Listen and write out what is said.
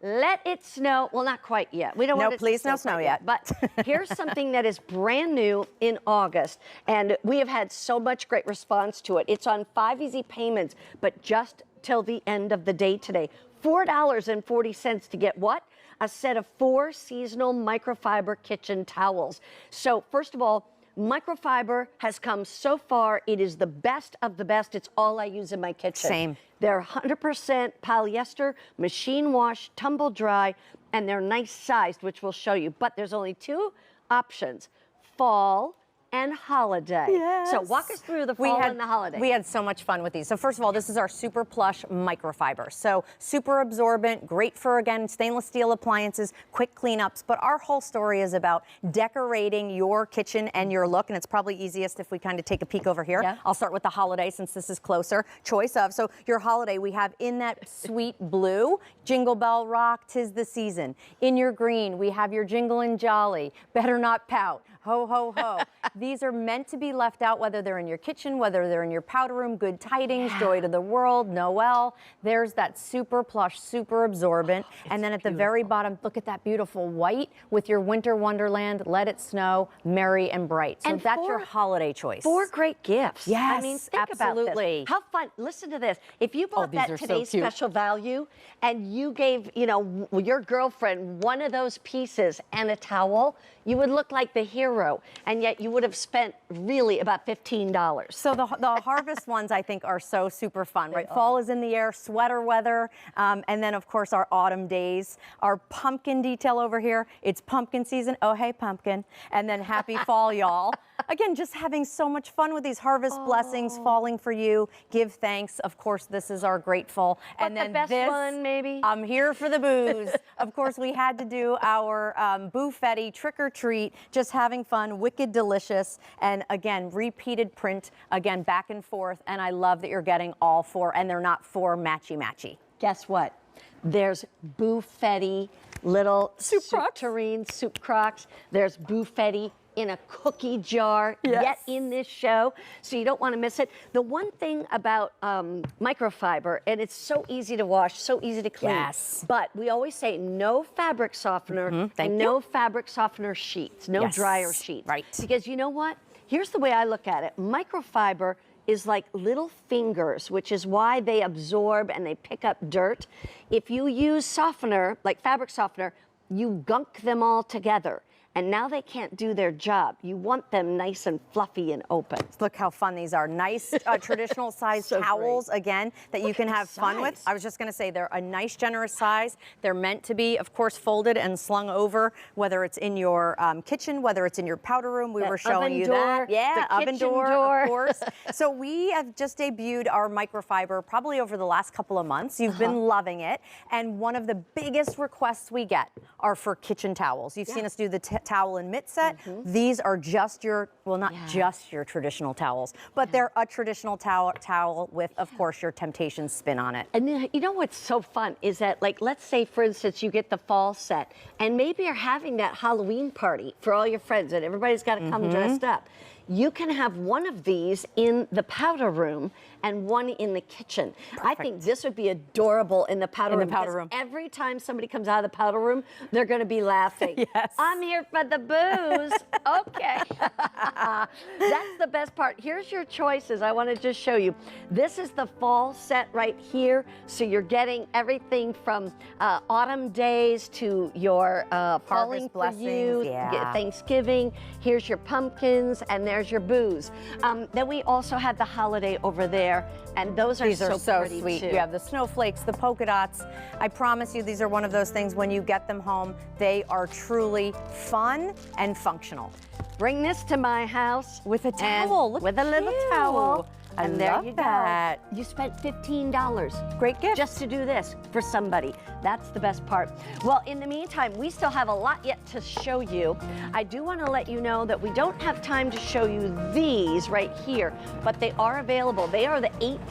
let it snow. Well, not quite yet. We don't want it please, to no snow yet. But here's something that is brand new in August, and we have had so much great response to it. It's on 5 easy payments, but just till the end of the day today. $4.40 to get what? A set of 4 seasonal microfiber kitchen towels. So first of all, Microfiber has come so far. It is the best of the best. It's all I use in my kitchen. Same. They're 100% polyester, machine wash, tumble dry, and they're nice sized, which we'll show you. But there's only 2 options, fall and holiday. Yes. So walk us through the fall and the holiday. We had so much fun with these. So first of all, this is our super plush microfiber. So super absorbent, great for, again, stainless steel appliances, quick cleanups. But our whole story is about decorating your kitchen and your look. And it's probably easiest if we kind of take a peek over here. Yeah. I'll start with the holiday since this is closer. Choice of. So your holiday, we have in that sweet blue, Jingle Bell Rock, 'Tis the Season. In your green, we have your Jingle and Jolly, Better Not Pout, Ho, ho, ho. These are meant to be left out, whether they're in your kitchen, whether they're in your powder room, Good Tidings, Joy to the World, Noel. There's that super plush, super absorbent. And then at the very bottom, look at that beautiful white with your Winter Wonderland, Let It Snow, Merry and Bright. So that's your holiday choice. 4 great gifts. Yes, I mean, think absolutely. about this. How fun. Listen to this. If you bought that today's so special value and you gave, you know, your girlfriend one of those pieces and a towel, you would look like the hero, and yet you would have spent really about $15. So the harvest ones, I think, are so super fun, right? Fall is in the air, sweater weather, and then, of course, our autumn days. Our pumpkin detail over here, it's pumpkin season. Oh, hey, pumpkin. And then happy fall, y'all. Again, just having so much fun with these harvest blessings falling for you. Give thanks. Of course, this is our grateful. And then the best one, maybe? I'm here for the booze. Of course, we had to do our Buffetti trick or treat, just having fun, wicked delicious, and again, repeated print, again, back and forth, and I love that you're getting all 4, and they're not 4 matchy-matchy. Guess what? There's Buffetti little soup tureen soup crocs. There's Buffetti in a cookie jar yet in this show, so you don't want to miss it. The one thing about microfiber, and it's so easy to wash, so easy to clean, but we always say no fabric softener and no fabric softener sheets, no dryer sheets. Right. Because you know what? Here's the way I look at it. Microfiber is like little fingers, which is why they absorb and they pick up dirt. If you use softener, like fabric softener, you gunk them all together. And now they can't do their job. You want them nice and fluffy and open. Look how fun these are. Nice traditional size towels, again, that you can have fun with. I was just going to say they're a nice, generous size. They're meant to be, of course, folded and slung over, whether it's in your kitchen, whether it's in your powder room. We were showing you that. Yeah, oven door, of course. So we have just debuted our microfiber probably over the last couple of months. You've been loving it. And one of the biggest requests we get are for kitchen towels. You've seen us do the towel and mitt set. These are just your, well, not just your traditional towels, but they're a traditional towel with, of course, your Temptations spin on it. And then, you know what's so fun is that, like, let's say, for instance, you get the fall set, and maybe you're having that Halloween party for all your friends, and everybody's got to come dressed up. You can have one of these in the powder room and one in the kitchen. I think this would be adorable in the powder room. Every time somebody comes out of the powder room, they're going to be laughing. I'm here for the booze. Okay. That's the best part. Here's your choices. I want to just show you. This is the fall set right here. So you're getting everything from autumn days to your falling for you, Thanksgiving. Here's your pumpkins, and there's your booze. Then we also have the holiday over there, and those are so sweet too. You have the snowflakes, the polka dots. I promise you, these are one of those things when you get them home, they are truly fun and functional. Bring this to my house with a towel. Look, with a little towel. And there you go. You spent $15. Great gift. Just to do this for somebody. That's the best part. Well, in the meantime, we still have a lot yet to show you. I do want to let you know that we don't have time to show you these right here, but they are available. They are the 18